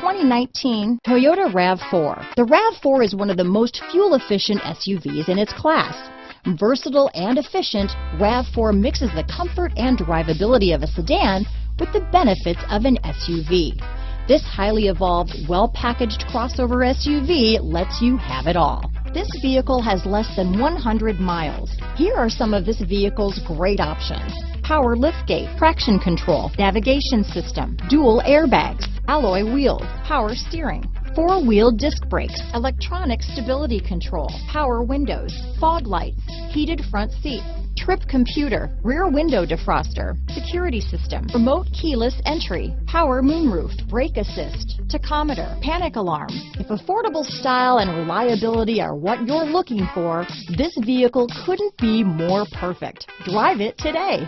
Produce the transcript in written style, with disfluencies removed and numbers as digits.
2019 Toyota RAV4. The RAV4 is one of the most fuel-efficient SUVs in its class. Versatile and efficient, RAV4 mixes the comfort and drivability of a sedan with the benefits of an SUV. This highly evolved, well-packaged crossover SUV lets you have it all. This vehicle has less than 100 miles. Here are some of this vehicle's great options: power liftgate, traction control, navigation system, dual airbags, alloy wheels, power steering, four-wheel disc brakes, electronic stability control, power windows, fog lights, heated front seats, trip computer, rear window defroster, security system, remote keyless entry, power moonroof, brake assist, tachometer, panic alarm. If affordable style and reliability are what you're looking for, this vehicle couldn't be more perfect. Drive it today.